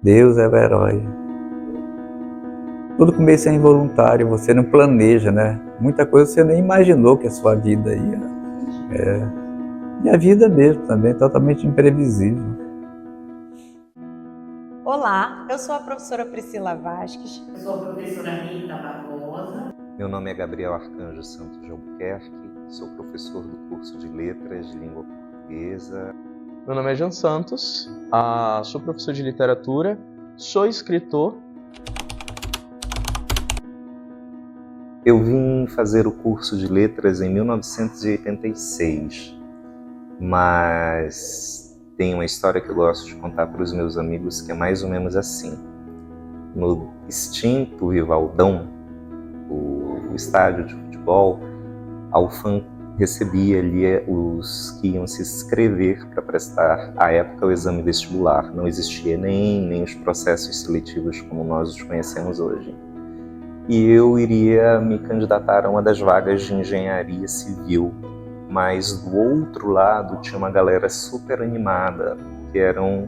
Deus é o herói. Tudo começa involuntário, você não planeja, né? Muita coisa você nem imaginou que a sua vida ia. E a vida mesmo também, totalmente imprevisível. Olá, eu sou a professora Priscila Vasques. Eu sou a professora Rita Barbosa. Meu nome é Gabriel Arcanjo Santos de Albuquerque, sou professor do curso de Letras de Língua Portuguesa. Meu nome é Jean Santos, sou professor de literatura, sou escritor. Eu vim fazer o curso de Letras em 1986, mas tem uma história que eu gosto de contar para os meus amigos que é mais ou menos assim. No extinto Vivaldão, o estádio de futebol, a UFAM recebia ali os que iam se inscrever para prestar, à época, o exame vestibular. Não existia nem os processos seletivos como nós os conhecemos hoje. E eu iria me candidatar a uma das vagas de engenharia civil, mas do outro lado tinha uma galera super animada, que eram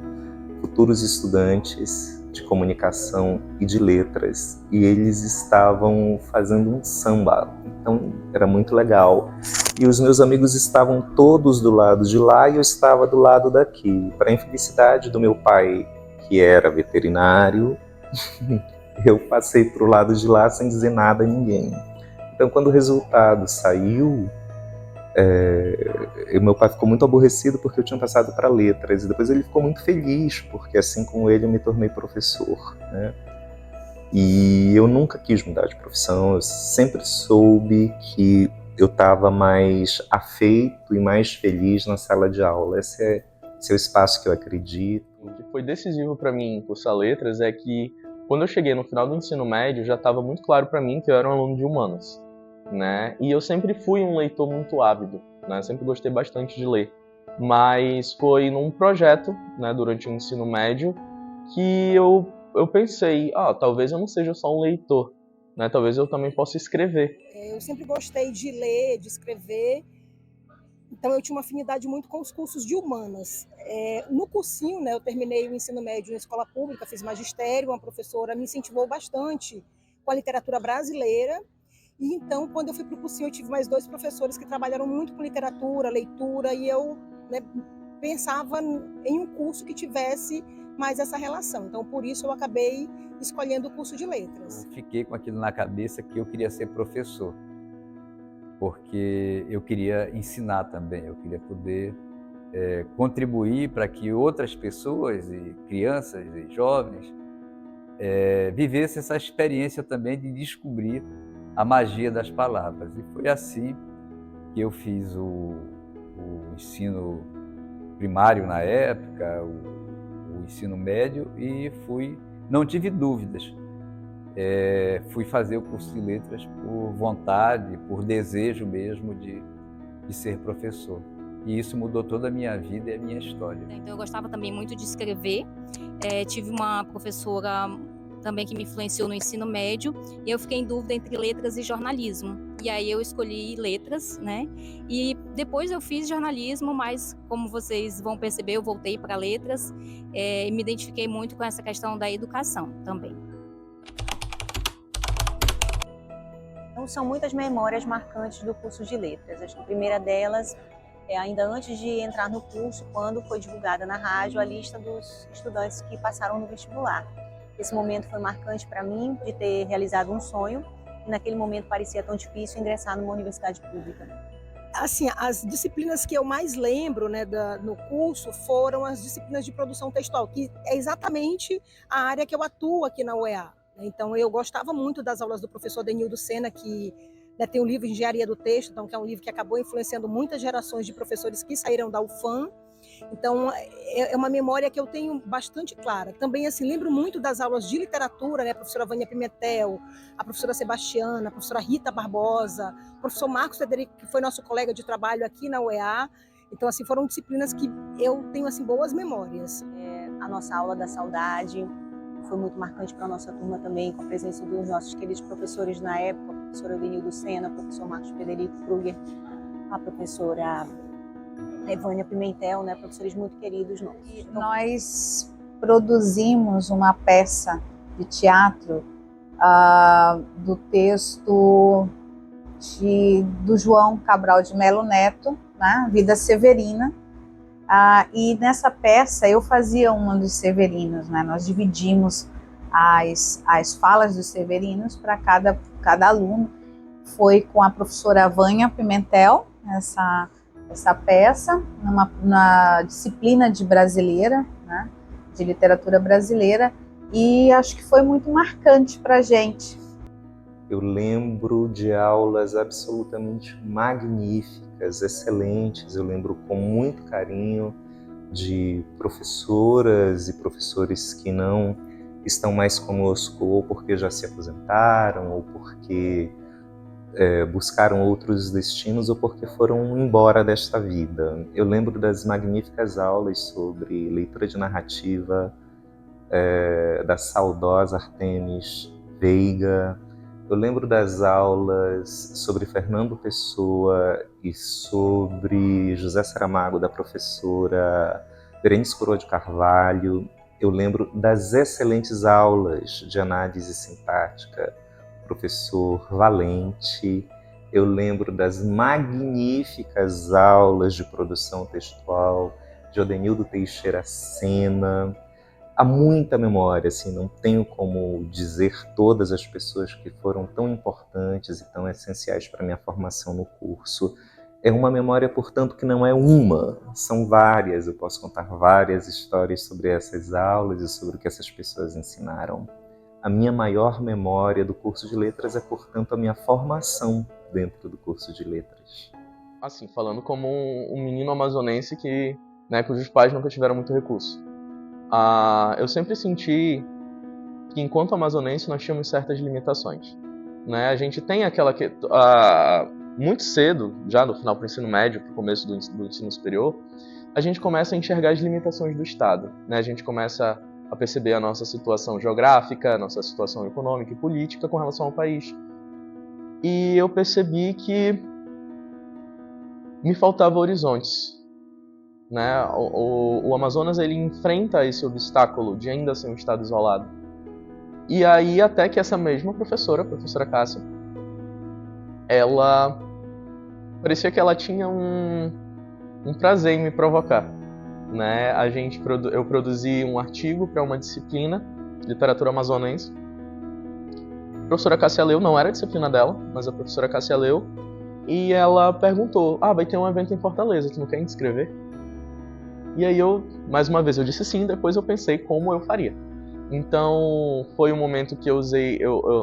futuros estudantes de comunicação e de letras, e eles estavam fazendo um samba, então era muito legal. E os meus amigos estavam todos do lado de lá e eu estava do lado daqui. Para a infelicidade do meu pai, que era veterinário, eu passei para o lado de lá sem dizer nada a ninguém. Então, quando o resultado saiu, meu pai ficou muito aborrecido porque eu tinha passado para letras, e depois ele ficou muito feliz porque assim como ele eu me tornei professor, né? E eu nunca quis mudar de profissão, eu sempre soube que eu estava mais afeito e mais feliz na sala de aula. Esse é o espaço que eu acredito. O que foi decisivo para mim cursar letras é que quando eu cheguei no final do ensino médio já estava muito claro para mim que eu era um aluno de humanas, né? E eu sempre fui um leitor muito ávido, né? Sempre gostei bastante de ler. Mas foi num projeto, né, durante o ensino médio, que eu pensei, talvez eu não seja só um leitor, né? Talvez eu também possa escrever. Eu sempre gostei de ler, de escrever, então eu tinha uma afinidade muito com os cursos de humanas. No cursinho, né, eu terminei o ensino médio na escola pública, fiz magistério, uma professora me incentivou bastante com a literatura brasileira. E então, quando eu fui para o cursinho, eu tive mais 2 professores que trabalharam muito com literatura, leitura, e eu, né, pensava em um curso que tivesse mais essa relação. Então, por isso, eu acabei escolhendo o curso de letras. Eu fiquei com aquilo na cabeça que eu queria ser professor, porque eu queria ensinar também, eu queria poder contribuir para que outras pessoas, e crianças e jovens, vivessem essa experiência também de descobrir a magia das palavras. E foi assim que eu fiz o ensino primário na época, o ensino médio, e não tive dúvidas. Fui fazer o curso de letras por vontade, por desejo mesmo de ser professor. E isso mudou toda a minha vida e a minha história. Então eu gostava também muito de escrever. Tive uma professora também que me influenciou no ensino médio, e eu fiquei em dúvida entre letras e jornalismo. E aí eu escolhi letras, né? E depois eu fiz jornalismo, mas como vocês vão perceber, eu voltei para letras e me identifiquei muito com essa questão da educação também. Então, são muitas memórias marcantes do curso de letras. Acho que a primeira delas é ainda antes de entrar no curso, quando foi divulgada na rádio a lista dos estudantes que passaram no vestibular. Esse momento foi marcante para mim, de ter realizado um sonho, e naquele momento parecia tão difícil ingressar numa universidade pública. Assim, as disciplinas que eu mais lembro, né, no curso foram as disciplinas de produção textual, que é exatamente a área que eu atuo aqui na UEA. Então, eu gostava muito das aulas do professor Denildo Sena, que, né, tem um livro de Engenharia do Texto, então, que é um livro que acabou influenciando muitas gerações de professores que saíram da UFAM. Então, é uma memória que eu tenho bastante clara. Também, assim, lembro muito das aulas de literatura, né? A professora Vânia Pimentel, a professora Sebastiana, a professora Rita Barbosa, o professor Marcos Federico, que foi nosso colega de trabalho aqui na UEA. Então, assim, foram disciplinas que eu tenho, assim, boas memórias. A nossa aula da saudade, foi muito marcante para a nossa turma também, com a presença dos nossos queridos professores na época, a professora Denildo Sena, o professor Marcos Frederico Kruger, a professora Evânia Pimentel, né, professores muito queridos nossos. Então, nós produzimos uma peça de teatro do texto do João Cabral de Melo Neto, né, Vida Severina, e nessa peça eu fazia uma dos Severinos, né, nós dividimos as falas dos Severinos para cada aluno. Foi com a professora Vânia Pimentel, essa peça, na disciplina de brasileira, né, de literatura brasileira, e acho que foi muito marcante para a gente. Eu lembro de aulas absolutamente magníficas, excelentes. Eu lembro com muito carinho de professoras e professores que não estão mais conosco, ou porque já se aposentaram, ou porque buscaram outros destinos, ou porque foram embora desta vida. Eu lembro das magníficas aulas sobre leitura de narrativa da saudosa Artemis Veiga. Eu lembro das aulas sobre Fernando Pessoa e sobre José Saramago, da professora Berenice Coroa de Carvalho. Eu lembro das excelentes aulas de análise sintática, professor Valente. Eu lembro das magníficas aulas de produção textual de Odenildo Teixeira Sena. Há muita memória, assim, não tenho como dizer todas as pessoas que foram tão importantes e tão essenciais para a minha formação no curso. É uma memória, portanto, que não é uma, são várias. Eu posso contar várias histórias sobre essas aulas e sobre o que essas pessoas ensinaram. A minha maior memória do curso de letras é, portanto, a minha formação dentro do curso de letras. Assim, falando como um menino amazonense cujos pais nunca tiveram muito recurso. Eu sempre senti que, enquanto amazonense, nós tínhamos certas limitações. Né? A gente tem aquela que... muito cedo, já no final do ensino médio, para o começo do ensino superior, a gente começa a enxergar as limitações do Estado. Né? A gente começa a perceber a nossa situação geográfica, a nossa situação econômica e política com relação ao país. E eu percebi que me faltavam horizontes. Né? O Amazonas ele enfrenta esse obstáculo de ainda ser um estado isolado. E aí até que essa mesma professora, a professora Cássia, ela parecia que ela tinha um prazer em me provocar. Né? Eu produzi um artigo para uma disciplina de literatura amazonense. A professora Cássia leu, não era a disciplina dela, mas a professora Cássia leu, e ela perguntou: vai ter um evento em Fortaleza, tu não quer inscrever? E aí mais uma vez, eu disse sim, depois eu pensei como eu faria. Então, foi um momento que eu usei,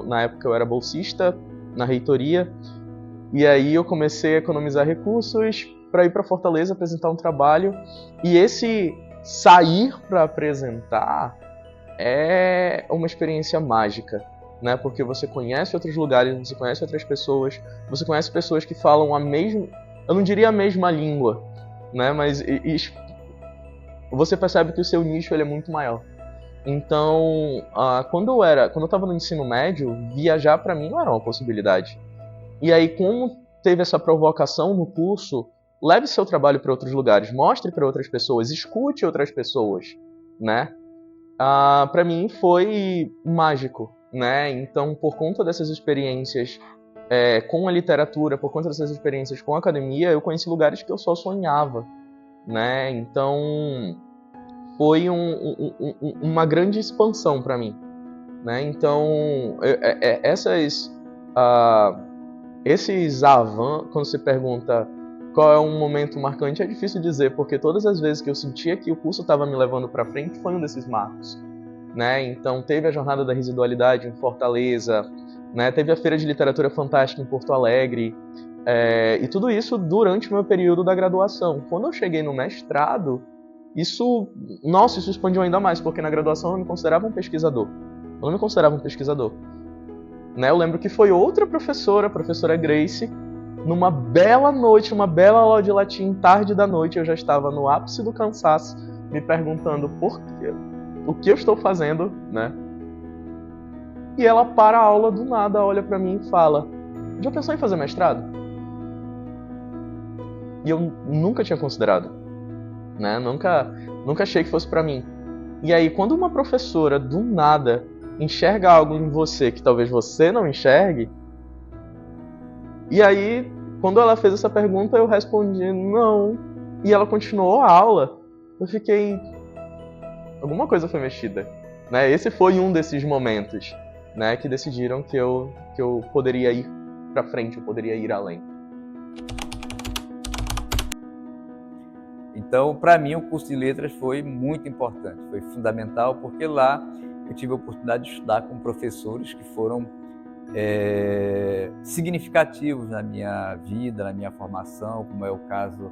na época eu era bolsista na reitoria, e aí eu comecei a economizar recursos para ir para Fortaleza apresentar um trabalho, e esse sair para apresentar é uma experiência mágica, né? Porque você conhece outros lugares, você conhece outras pessoas, você conhece pessoas que falam a mesma, eu não diria a mesma língua, né? Mas você percebe que o seu nicho ele é muito maior. Então, quando eu estava no ensino médio, viajar para mim não era uma possibilidade. E aí, como teve essa provocação no curso, leve seu trabalho para outros lugares, mostre para outras pessoas, escute outras pessoas, né? Para mim foi mágico, né? Então, por conta dessas experiências com a literatura, por conta dessas experiências com a academia, eu conheci lugares que eu só sonhava, né? Então foi uma grande expansão para mim, né? Então esses avanços, quando se pergunta qual é um momento marcante, é difícil dizer, porque todas as vezes que eu sentia que o curso estava me levando para frente foi um desses marcos, né? Então teve a Jornada da Residualidade em Fortaleza, né? Teve a Feira de Literatura Fantástica em Porto Alegre, e tudo isso durante o meu período da graduação. Quando eu cheguei no mestrado, isso expandiu ainda mais, porque na graduação eu me considerava um pesquisador. Eu não me considerava um pesquisador. Né? Eu lembro que foi outra professora, a professora Grace, numa bela noite, uma bela aula de latim, tarde da noite, eu já estava no ápice do cansaço, me perguntando o que eu estou fazendo, né, E ela para a aula do nada, olha pra mim e fala: já pensou em fazer mestrado? E eu nunca tinha considerado, né? Nunca achei que fosse pra mim. E aí, quando uma professora do nada enxerga algo em você que talvez você não enxergue, e aí, quando ela fez essa pergunta, eu respondi não. E ela continuou a aula. Eu fiquei... alguma coisa foi mexida, né? Esse foi um desses momentos, né, que decidiram que eu poderia ir pra frente, eu poderia ir além. Então, para mim, o curso de letras foi muito importante, foi fundamental, porque lá eu tive a oportunidade de estudar com professores que foram significativos na minha vida, na minha formação, como é o caso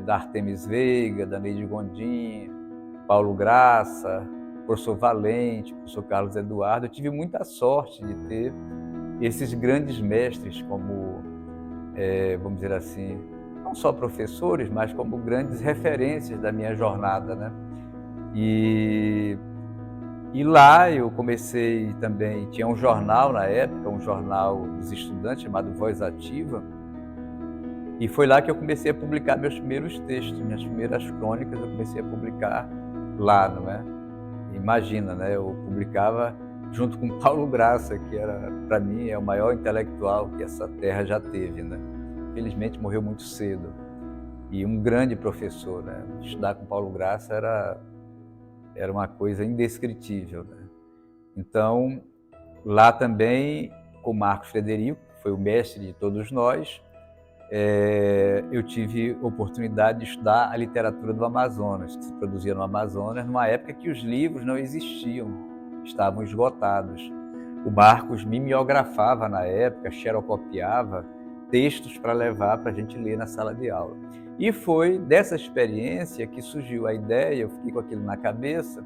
da Artemis Veiga, da Neide Gondim, Paulo Graça, professor Valente, professor Carlos Eduardo. Eu tive muita sorte de ter esses grandes mestres como, vamos dizer assim, não só professores, mas como grandes referências da minha jornada, né? E lá eu comecei também, tinha um jornal na época, um jornal dos estudantes chamado Voz Ativa, e foi lá que eu comecei a publicar meus primeiros textos, minhas primeiras crônicas eu comecei a publicar lá, não é? Imagina, né? Eu publicava junto com Paulo Graça, que era, para mim, é o maior intelectual que essa terra já teve, né? Infelizmente morreu muito cedo, e um grande professor, né? Estudar com Paulo Graça era uma coisa indescritível, né? Então, lá também, com Marcos Frederico, que foi o mestre de todos nós, eu tive oportunidade de estudar a literatura do Amazonas, que se produzia no Amazonas, numa época que os livros não existiam, estavam esgotados. O Marcos mimeografava na época, xerocopiava textos para levar para a gente ler na sala de aula. E foi dessa experiência que surgiu a ideia, eu fiquei com aquilo na cabeça,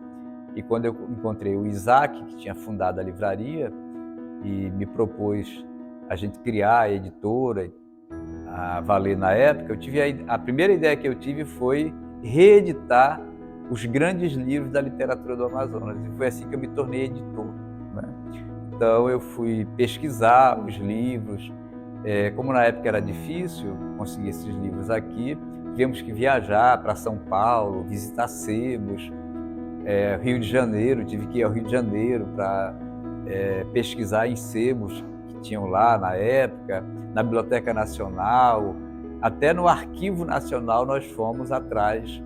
e quando eu encontrei o Isaac, que tinha fundado a livraria, e me propôs a gente criar a editora, a Valer na época, a primeira ideia que eu tive foi reeditar os grandes livros da literatura do Amazonas, e foi assim que eu me tornei editor, né? Então eu fui pesquisar os livros. Como na época era difícil conseguir esses livros aqui, tivemos que viajar para São Paulo, visitar sebos, Rio de Janeiro, tive que ir ao Rio de Janeiro para pesquisar em sebos que tinham lá na época, na Biblioteca Nacional, até no Arquivo Nacional nós fomos atrás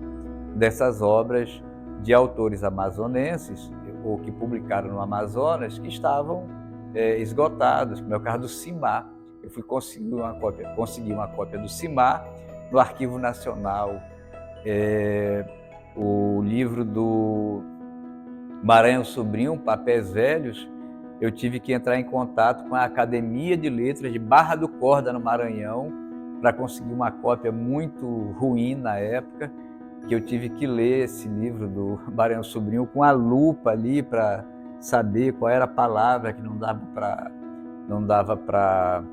dessas obras de autores amazonenses, ou que publicaram no Amazonas, que estavam esgotados, como é o caso do Simar. Eu fui consegui uma cópia do Simar no Arquivo Nacional. O livro do Maranhão Sobrinho, Papéis Velhos, eu tive que entrar em contato com a Academia de Letras de Barra do Corda, no Maranhão, para conseguir uma cópia muito ruim na época, que eu tive que ler esse livro do Maranhão Sobrinho com a lupa ali para saber qual era a palavra, que não dava para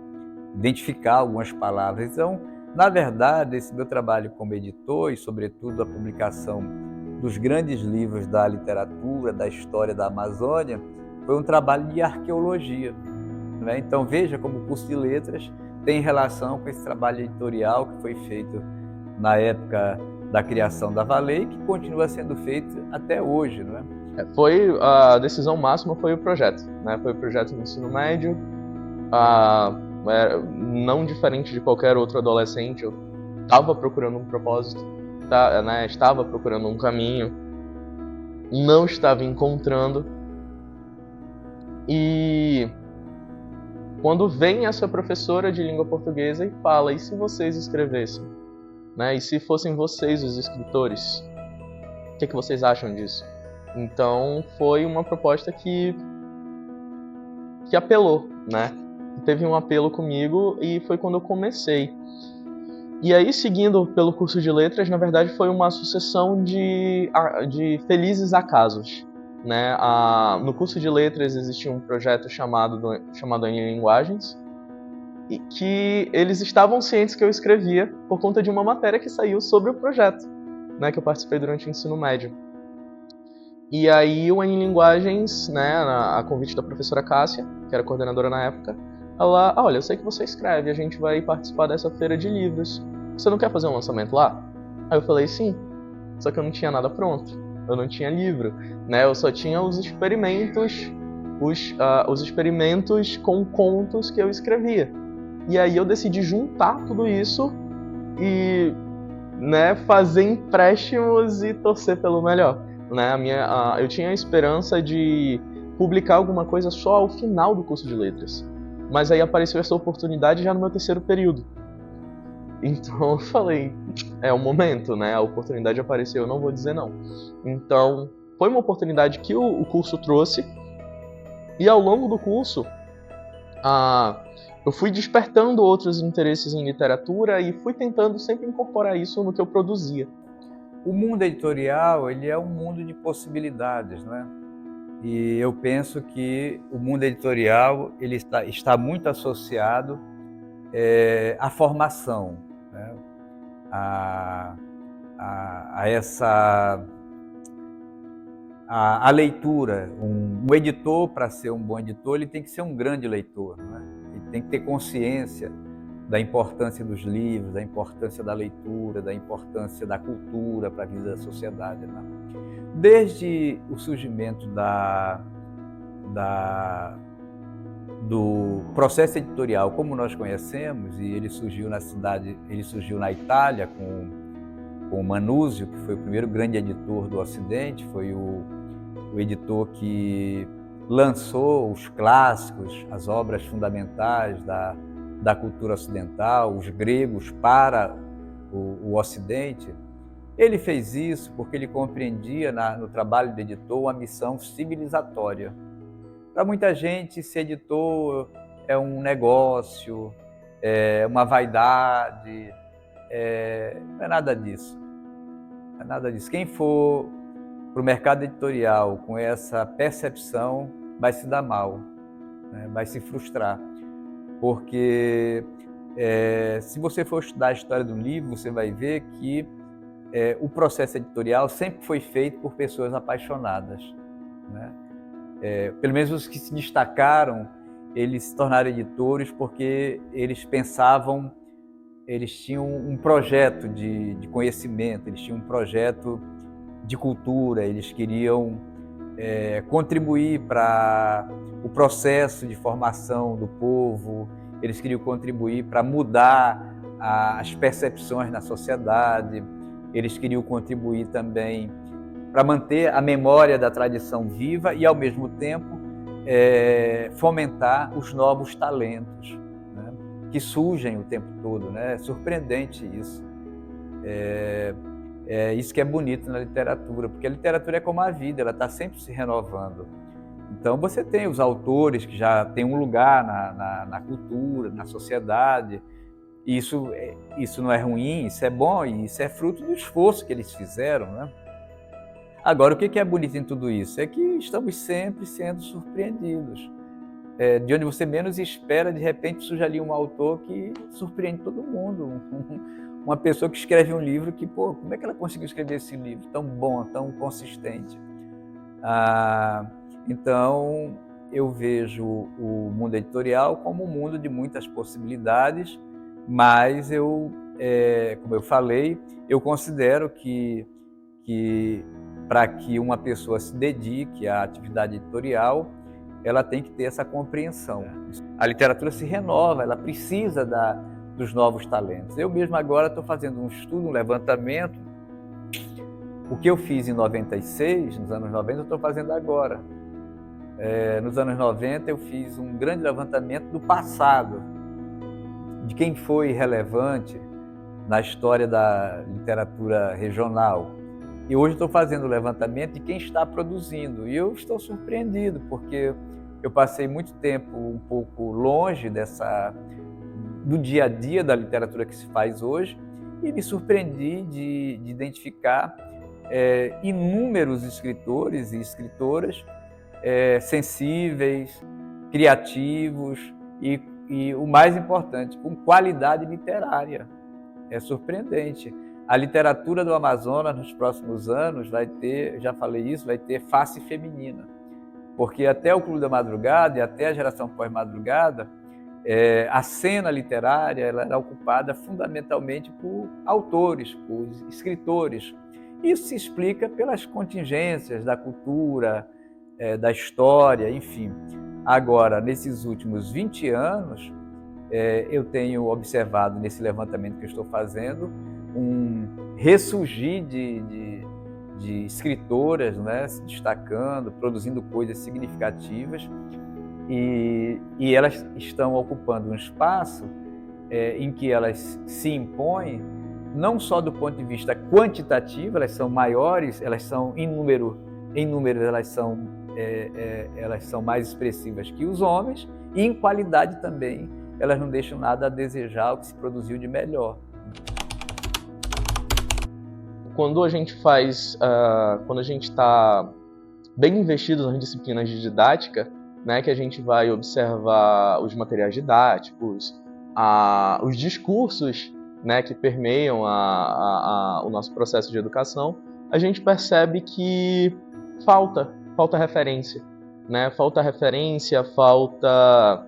identificar algumas palavras. Então, na verdade, esse meu trabalho como editor e, sobretudo, a publicação dos grandes livros da literatura, da história da Amazônia, foi um trabalho de arqueologia, né? Então, veja como o curso de letras tem relação com esse trabalho editorial que foi feito na época da criação da Valer e que continua sendo feito até hoje, não é? Foi a decisão máxima, foi o projeto, né? Foi o projeto do ensino médio. Não diferente de qualquer outro adolescente, eu estava procurando um propósito, né? Estava procurando um caminho, não estava encontrando. E quando vem essa professora de língua portuguesa e fala: e se vocês escrevessem? Né? E se fossem vocês os escritores? O que vocês acham disso? Então foi uma proposta que apelou, né? Teve um apelo comigo e foi quando eu comecei. E aí, seguindo pelo curso de letras, na verdade foi uma sucessão de felizes acasos, né? No curso de letras existia um projeto chamado Em Linguagens, e que eles estavam cientes que eu escrevia por conta de uma matéria que saiu sobre o projeto, né? Que eu participei durante o ensino médio. E aí o N Linguagens, né, a convite da professora Cássia, que era coordenadora na época, ela, olha, eu sei que você escreve, a gente vai participar dessa feira de livros. Você não quer fazer um lançamento lá? Aí eu falei, sim. Só que eu não tinha nada pronto. Eu não tinha livro, né? Eu só tinha os experimentos, os experimentos com contos que eu escrevia. E aí eu decidi juntar tudo isso e, né, fazer empréstimos e torcer pelo melhor. Né? Eu tinha a esperança de publicar alguma coisa só ao final do curso de letras. Mas aí apareceu essa oportunidade já no meu 3º período. Então eu falei, é o momento, né? A oportunidade apareceu, eu não vou dizer não. Então foi uma oportunidade que o curso trouxe. E ao longo do curso, eu fui despertando outros interesses em literatura e fui tentando sempre incorporar isso no que eu produzia. O mundo editorial, ele é um mundo de possibilidades, não é? E eu penso que o mundo editorial ele está muito associado à formação, né? A leitura. Um editor, para ser um bom editor, ele tem que ser um grande leitor, não é? Ele tem que ter consciência da importância dos livros, da importância da leitura, da importância da cultura para a vida da sociedade, né? Desde o surgimento do processo editorial como nós conhecemos, e ele surgiu na Itália com Manuzio, que foi o primeiro grande editor do Ocidente, foi o editor que lançou os clássicos, as obras fundamentais da cultura ocidental, os gregos para o Ocidente. Ele fez isso porque ele compreendia no trabalho de editor uma missão civilizatória. Para muita gente, ser editor é um negócio, é uma vaidade, não é nada disso. Não é nada disso. Quem for para o mercado editorial com essa percepção vai se dar mal, né? Vai se frustrar. Porque se você for estudar a história do livro, você vai ver que o processo editorial sempre foi feito por pessoas apaixonadas, né? Pelo menos os que se destacaram, eles se tornaram editores porque eles pensavam, eles tinham um projeto de conhecimento, eles tinham um projeto de cultura, eles queriam contribuir para o processo de formação do povo, eles queriam contribuir para mudar as percepções na sociedade, eles queriam contribuir também para manter a memória da tradição viva e, ao mesmo tempo, fomentar os novos talentos, né, que surgem o tempo todo, né? É surpreendente isso. Isso que é bonito na literatura, porque a literatura é como a vida, ela está sempre se renovando. Então você tem os autores que já têm um lugar na cultura, na sociedade. Isso não é ruim, isso é bom, e isso é fruto do esforço que eles fizeram, né? Agora, o que é bonito em tudo isso? É que estamos sempre sendo surpreendidos. De onde você menos espera, de repente surge ali um autor que surpreende todo mundo. Uma pessoa que escreve um livro que, como é que ela conseguiu escrever esse livro tão bom, tão consistente? Então, eu vejo o mundo editorial como um mundo de muitas possibilidades, mas como eu falei, eu considero que para que uma pessoa se dedique à atividade editorial, ela tem que ter essa compreensão. A literatura se renova, ela precisa dos novos talentos. Eu mesmo agora estou fazendo um estudo, um levantamento. O que eu fiz em 96, nos anos 90, eu estou fazendo agora. Nos anos 90, eu fiz um grande levantamento do passado, de quem foi relevante na história da literatura regional. E hoje estou fazendo o levantamento de quem está produzindo. E eu estou surpreendido, porque eu passei muito tempo um pouco longe do dia a dia da literatura que se faz hoje e me surpreendi de identificar inúmeros escritores e escritoras sensíveis, criativos e, o mais importante, com qualidade literária. É surpreendente. a literatura do Amazonas nos próximos anos vai ter, já falei isso, vai ter face feminina. Porque até o Clube da Madrugada e até a geração pós-madrugada, a cena literária ela era ocupada fundamentalmente por autores, por escritores. Isso se explica pelas contingências da cultura, da história, enfim. Agora, nesses últimos 20 anos, eu tenho observado nesse levantamento que eu estou fazendo um ressurgir de escritoras, né, se destacando, produzindo coisas significativas, e elas estão ocupando um espaço em que elas se impõem, não só do ponto de vista quantitativo, elas são maiores, elas são em número elas são mais expressivas que os homens, e em qualidade também, elas não deixam nada a desejar o que se produziu de melhor. Quando a gente está bem investido nas disciplinas de didática, né, que a gente vai observar os materiais didáticos, os discursos, né, que permeiam o nosso processo de educação, a gente percebe que falta referência, né? Falta referência, falta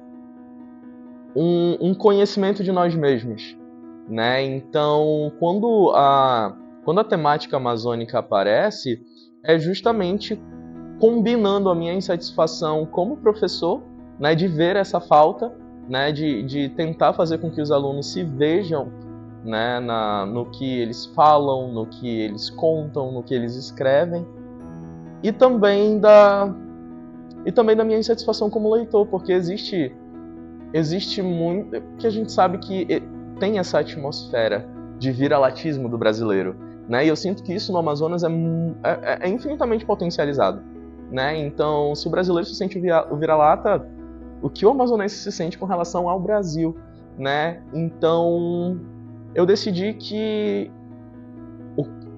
um conhecimento de nós mesmos, né? Então, quando a temática amazônica aparece, é justamente combinando a minha insatisfação como professor, né, de ver essa falta, né, de tentar fazer com que os alunos se vejam, né, no que eles falam, no que eles contam, no que eles escrevem, e também da minha insatisfação como leitor, porque existe muito, que a gente sabe que tem essa atmosfera de viralatismo do brasileiro, né? E eu sinto que isso no Amazonas é infinitamente potencializado, né? Então, se o brasileiro se sente o vira-lata, o que o amazonense se sente com relação ao Brasil, né? Então, eu decidi que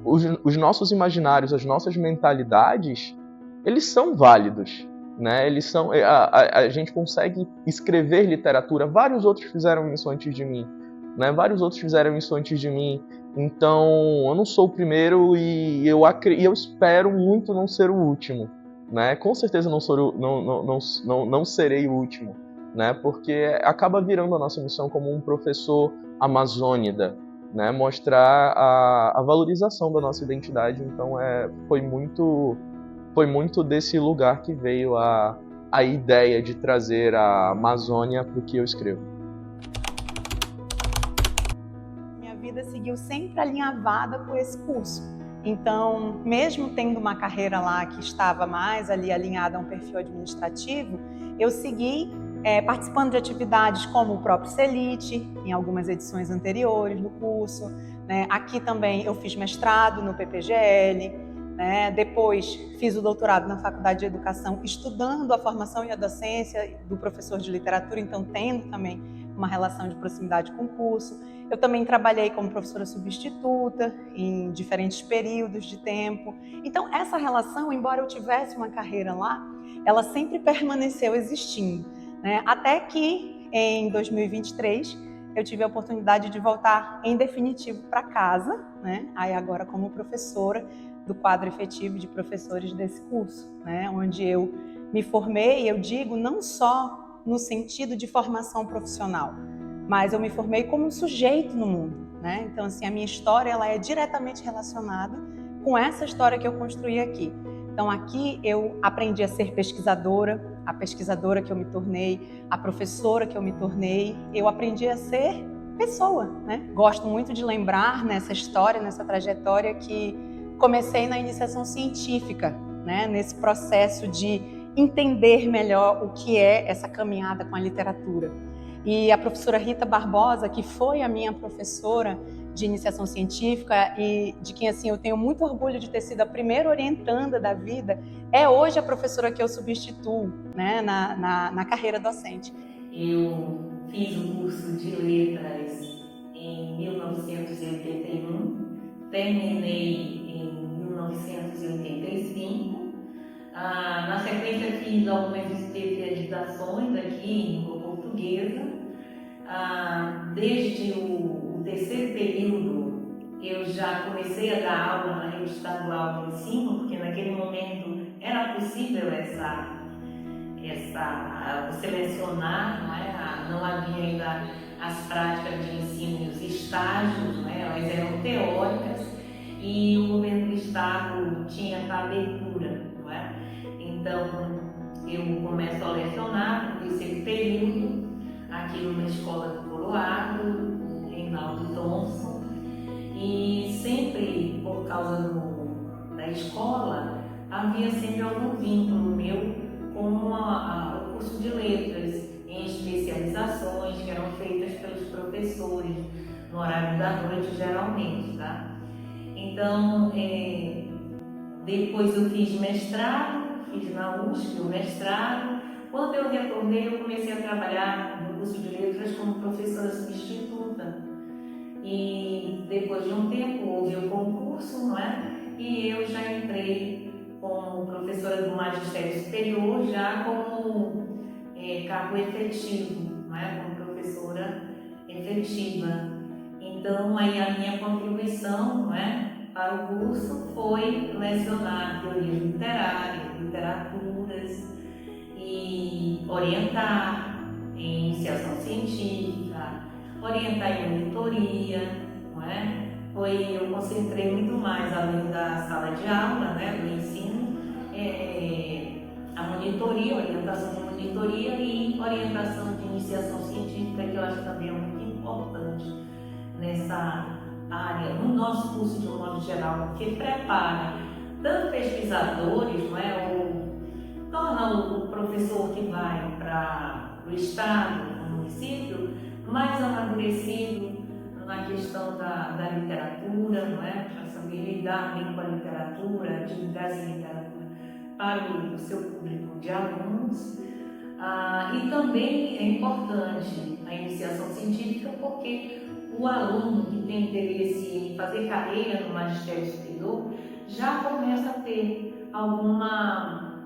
os nossos imaginários, as nossas mentalidades, eles são válidos, né? Eles são, a gente consegue escrever literatura. Vários outros fizeram isso antes de mim, né? Então, eu não sou o primeiro e eu espero muito não ser o último, né? Com certeza não serei o último, né? Porque acaba virando a nossa missão como um professor amazônida, né? Mostrar a valorização da nossa identidade. Então, foi muito desse lugar que veio a ideia de trazer a Amazônia para o que eu escrevo. Minha vida seguiu sempre alinhavada com esse curso. Então, mesmo tendo uma carreira lá que estava mais ali alinhada a um perfil administrativo, eu segui participando de atividades como o próprio CELIT, em algumas edições anteriores do curso, né? Aqui também eu fiz mestrado no PPGL, né? Depois fiz o doutorado na Faculdade de Educação, estudando a formação e a docência do professor de literatura, então tendo também uma relação de proximidade com o curso. Eu também trabalhei como professora substituta em diferentes períodos de tempo. Então, essa relação, embora eu tivesse uma carreira lá, ela sempre permaneceu existindo, né? Até que, em 2023, eu tive a oportunidade de voltar em definitivo para casa, né? Aí agora como professora do quadro efetivo de professores desse curso, né? Onde eu me formei, eu digo, não só no sentido de formação profissional, mas eu me formei como um sujeito no mundo, né? Então, assim, a minha história ela é diretamente relacionada com essa história que eu construí aqui. Então, aqui eu aprendi a ser pesquisadora, a pesquisadora que eu me tornei, a professora que eu me tornei, eu aprendi a ser pessoa, né? Gosto muito de lembrar nessa história, nessa trajetória que comecei na iniciação científica, né? Nesse processo de entender melhor o que é essa caminhada com a literatura. E a professora Rita Barbosa, que foi a minha professora de iniciação científica e de quem assim eu tenho muito orgulho de ter sido a primeira orientanda da vida, é hoje a professora que eu substituo, né, na carreira docente. Eu fiz o curso de letras em 1981, terminei em 1985. Na sequência fiz algumas especializações aqui em língua portuguesa. Desde o terceiro período eu já comecei a dar aula na rede estadual de ensino, porque naquele momento era possível selecionar, não é? Não havia ainda as práticas de ensino e os estágios, não é? Elas eram teóricas e o governo do estado tinha essa abertura, não é? Então eu começo a lecionar no terceiro período aqui numa escola do Coroado, Reinaldo Thompson, e sempre por causa da escola havia sempre algum vínculo meu com o curso de letras, em especializações que eram feitas pelos professores no horário da noite, geralmente, tá? Então, depois eu fiz mestrado, fiz na USP o mestrado. Quando eu retornei, eu comecei a trabalhar no curso de letras como professora substituta. E depois de um tempo houve o concurso, não é? E eu já entrei como professora do magistério superior, já como cargo efetivo, não é? Como professora efetiva. Então, aí a minha contribuição, não é, para o curso foi lecionar teoria literária, literaturas e orientar em iniciação científica, orientar em monitoria, não é? Eu concentrei muito mais, além da sala de aula, né, do ensino, a monitoria, orientação de monitoria e orientação de iniciação científica, que eu acho também é muito importante nessa área, no nosso curso de um modo geral, que prepara tanto pesquisadores, não é, ou torna o professor que vai para o estado, no município, mais amadurecido na questão da literatura, não é? Para saber lidar bem com a literatura, divulgar essa literatura para o seu público de alunos. E também é importante a iniciação científica, porque o aluno que tem interesse em fazer carreira no magistério superior já começa a ter alguma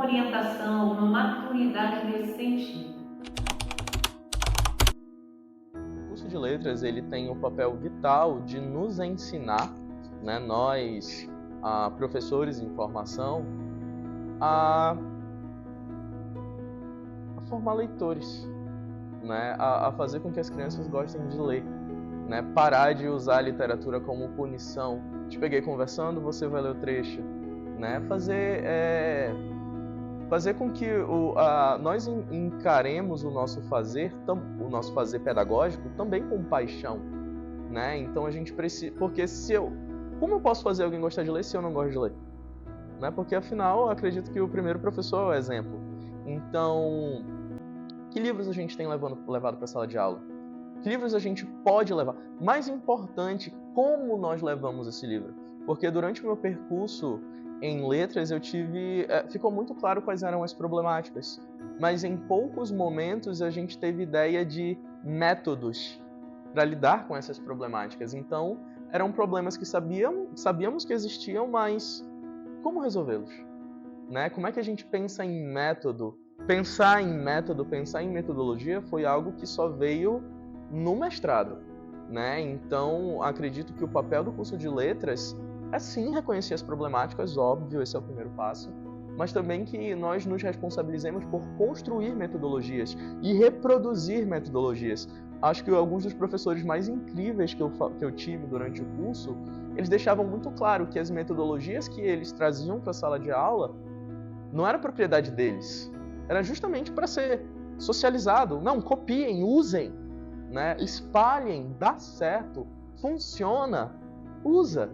orientação, alguma maturidade nesse sentido. O curso de letras ele tem o papel vital de nos ensinar, né, nós, professores em formação, a formar leitores, né, a fazer com que as crianças gostem de ler, né, parar de usar a literatura como punição. Te peguei conversando, você vai ler o trecho, né, fazer com que nós encaremos o nosso fazer pedagógico também com paixão, né? Então a gente precisa, porque como eu posso fazer alguém gostar de ler se eu não gosto de ler, né? Porque afinal eu acredito que o primeiro professor é o exemplo. Então, que livros a gente tem levado para a sala de aula? Que livros a gente pode levar? Mais importante, como nós levamos esse livro? Porque durante o meu percurso em letras ficou muito claro quais eram as problemáticas, mas em poucos momentos a gente teve ideia de métodos para lidar com essas problemáticas. Então, eram problemas que sabíamos que existiam, mas como resolvê-los? Né? Como é que a gente pensa em método? Pensar em metodologia foi algo que só veio no mestrado, né? Então, acredito que o papel do curso de letras é sim reconhecer as problemáticas, óbvio, esse é o primeiro passo, mas também que nós nos responsabilizemos por construir metodologias e reproduzir metodologias. Acho que alguns dos professores mais incríveis que eu tive durante o curso, eles deixavam muito claro que as metodologias que eles traziam para a sala de aula não era propriedade deles, era justamente para ser socializado. Não, copiem, usem, né? Espalhem, dá certo, funciona, usa.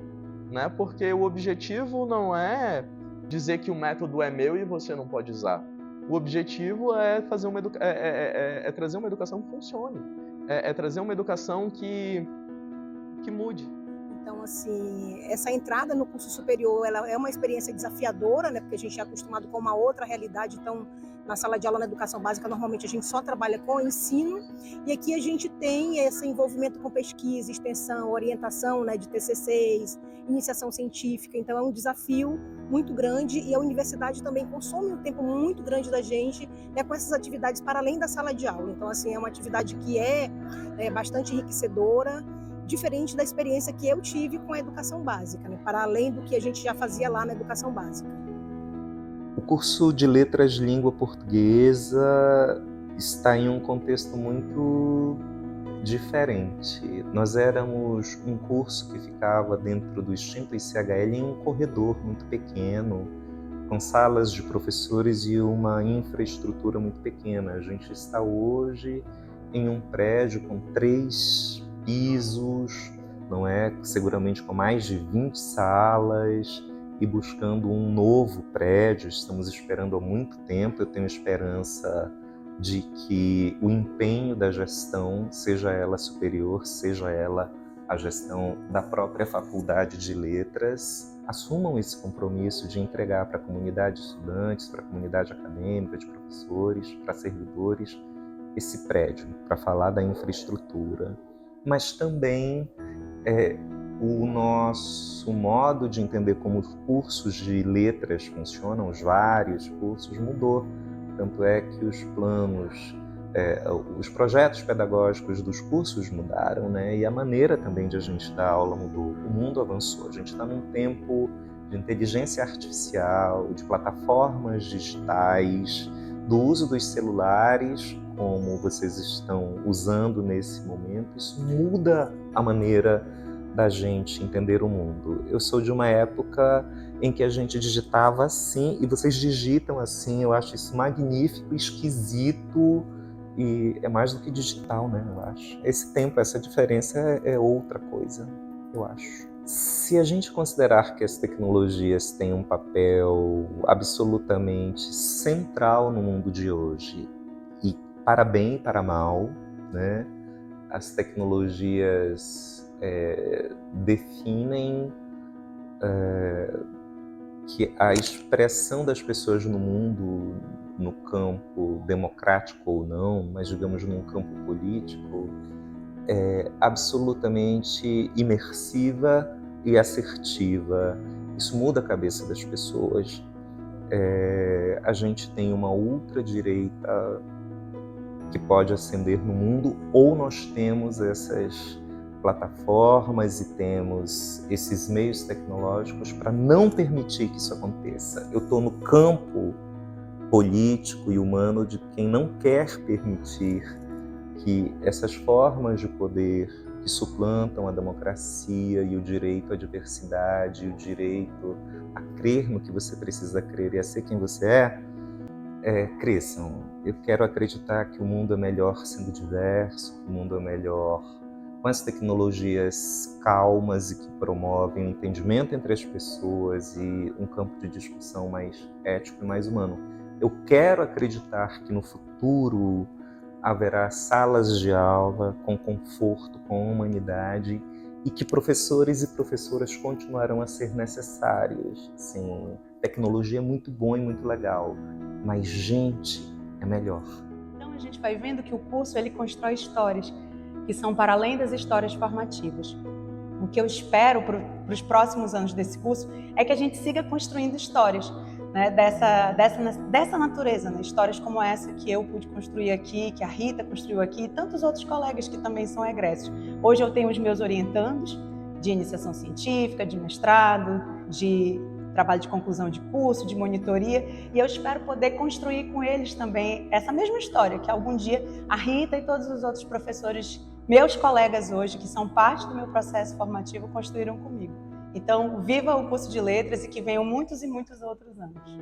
Né? Porque o objetivo não é dizer que o método é meu e você não pode usar. O objetivo é fazer trazer uma educação que funcione, trazer uma educação que mude. Então, assim, essa entrada no curso superior, ela é uma experiência desafiadora, né? Porque a gente é acostumado com uma outra realidade. Então, na sala de aula, na educação básica, normalmente a gente só trabalha com ensino, e aqui a gente tem esse envolvimento com pesquisa, extensão, orientação, né, de TCCs, iniciação científica. Então, é um desafio muito grande, e a universidade também consome um tempo muito grande da gente, né, com essas atividades para além da sala de aula. Então, assim, é uma atividade que é bastante enriquecedora, diferente da experiência que eu tive com a educação básica, né? Para além do que a gente já fazia lá na educação básica. O curso de Letras Língua Portuguesa está em um contexto muito diferente. Nós éramos um curso que ficava dentro do extinto ICHL em um corredor muito pequeno, com salas de professores e uma infraestrutura muito pequena. A gente está hoje em um prédio com 3 pisos, não é? Seguramente com mais de 20 salas, e buscando um novo prédio. Estamos esperando há muito tempo. Eu tenho esperança de que o empenho da gestão, seja ela superior, seja ela a gestão da própria Faculdade de Letras, assumam esse compromisso de entregar para a comunidade de estudantes, para a comunidade acadêmica, de professores, para servidores, esse prédio, para falar da infraestrutura, mas também o nosso modo de entender como os cursos de letras funcionam, os vários cursos, mudou. Tanto é que os planos, os projetos pedagógicos dos cursos mudaram, né? E a maneira também de a gente dar aula mudou. O mundo avançou. A gente está num tempo de inteligência artificial, de plataformas digitais, do uso dos celulares, como vocês estão usando nesse momento. Isso muda a maneira da gente entender o mundo. Eu sou de uma época em que a gente digitava assim, e vocês digitam assim. Eu acho isso magnífico, esquisito, e é mais do que digital, né? Eu acho. Esse tempo, essa diferença é outra coisa, eu acho. Se a gente considerar que as tecnologias têm um papel absolutamente central no mundo de hoje, e para bem e para mal, né? As tecnologias definem que a expressão das pessoas no mundo, no campo democrático ou não, mas digamos num campo político, é absolutamente imersiva e assertiva. Isso muda a cabeça das pessoas. A gente tem uma ultradireita que pode ascender no mundo, ou nós temos essas plataformas e temos esses meios tecnológicos para não permitir que isso aconteça. Eu estou no campo político e humano de quem não quer permitir que essas formas de poder que suplantam a democracia e o direito à diversidade, o direito a crer no que você precisa crer e a ser quem você cresçam. Eu quero acreditar que o mundo é melhor sendo diverso, que o mundo é melhor com as tecnologias calmas e que promovem o entendimento entre as pessoas e um campo de discussão mais ético e mais humano. Eu quero acreditar que no futuro haverá salas de aula com conforto, com humanidade, e que professores e professoras continuarão a ser necessários. Sim, tecnologia é muito bom e muito legal, mas gente é melhor. Então a gente vai vendo que o curso ele constrói histórias que são para além das histórias formativas. O que eu espero para os próximos anos desse curso é que a gente siga construindo histórias, né, dessa natureza, né? Histórias como essa que eu pude construir aqui, que a Rita construiu aqui, e tantos outros colegas que também são egressos. Hoje eu tenho os meus orientandos de iniciação científica, de mestrado, de trabalho de conclusão de curso, de monitoria, e eu espero poder construir com eles também essa mesma história, que algum dia a Rita e todos os outros professores, meus colegas hoje, que são parte do meu processo formativo, construíram comigo. Então, viva o curso de letras e que venham muitos e muitos outros anos.